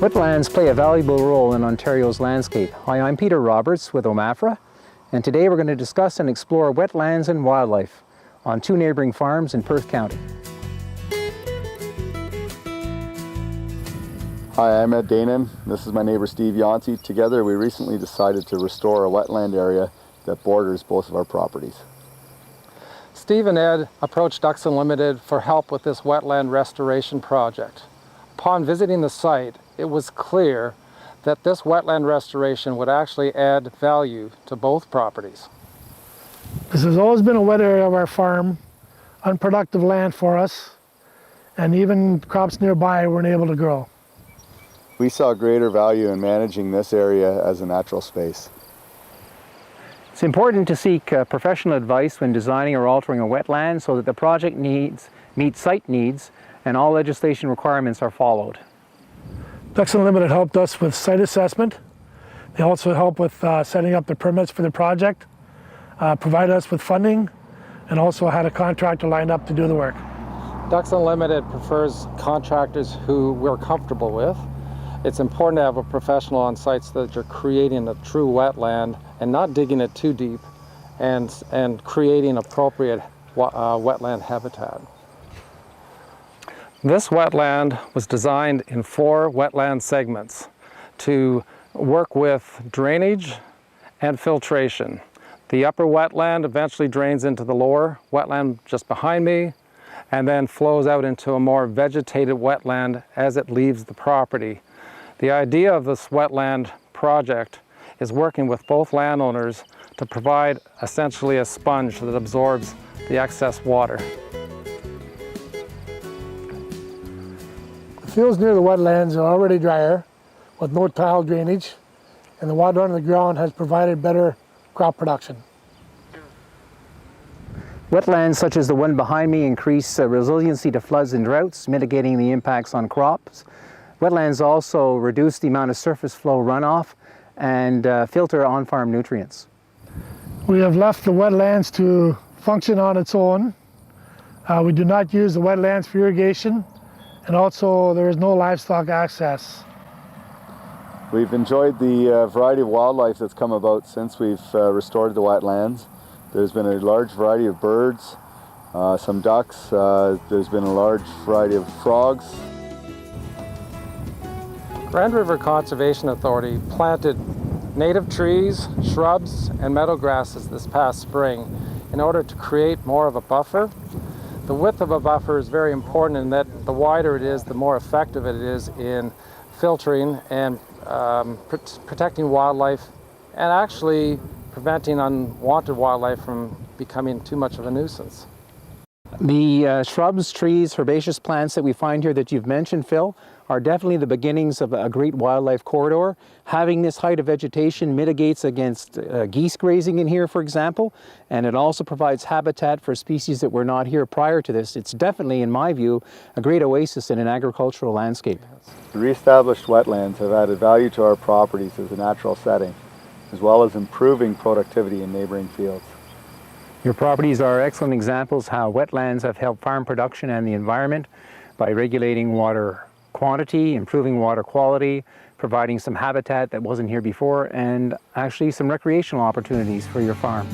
Wetlands play a valuable role in Ontario's landscape. Hi, I'm Peter Roberts with OMAFRA, and today we're going to discuss and explore wetlands and wildlife on 2 neighboring farms in Perth County. Hi, I'm Ed Danon. This is my neighbor Steve Yancey. Together we recently decided to restore a wetland area that borders both of our properties. Steve and Ed approached Ducks Unlimited for help with this wetland restoration project. Upon visiting the site, it was clear that this wetland restoration would actually add value to both properties. This has always been a wet area of our farm, unproductive land for us, and even crops nearby weren't able to grow. We saw greater value in managing this area as a natural space. It's important to seek professional advice when designing or altering a wetland so that the project meets site needs and all legislation requirements are followed. Ducks Unlimited helped us with site assessment. They also helped with setting up the permits for the project, provided us with funding, and also had a contractor lined up to do the work. Ducks Unlimited prefers contractors who we're comfortable with. It's important to have a professional on site so that you're creating a true wetland and not digging it too deep and creating appropriate wetland habitat. This wetland was designed in 4 wetland segments to work with drainage and filtration. The upper wetland eventually drains into the lower wetland just behind me and then flows out into a more vegetated wetland as it leaves the property. The idea of this wetland project is working with both landowners to provide essentially a sponge that absorbs the excess water. The fields near the wetlands are already drier with no tile drainage, and the water under the ground has provided better crop production. Wetlands such as the one behind me increase resiliency to floods and droughts, mitigating the impacts on crops. Wetlands also reduce the amount of surface flow runoff and filter on-farm nutrients. We have left the wetlands to function on its own. We do not use the wetlands for irrigation, and also there is no livestock access. We've enjoyed the variety of wildlife that's come about since we've restored the wetlands. There's been a large variety of birds, some ducks, there's been a large variety of frogs. Grand River Conservation Authority planted native trees, shrubs, and meadow grasses this past spring in order to create more of a buffer. The width of a buffer is very important in that the wider it is, the more effective it is in filtering and protecting wildlife and actually preventing unwanted wildlife from becoming too much of a nuisance. The shrubs, trees, herbaceous plants that we find here that you've mentioned, Phil, are definitely the beginnings of a great wildlife corridor. Having this height of vegetation mitigates against geese grazing in here, for example, and it also provides habitat for species that were not here prior to this. It's definitely, in my view, a great oasis in an agricultural landscape. The re-established wetlands have added value to our properties as a natural setting, as well as improving productivity in neighboring fields. Your properties are excellent examples how wetlands have helped farm production and the environment by regulating water quantity, improving water quality, providing some habitat that wasn't here before, and actually some recreational opportunities for your farm.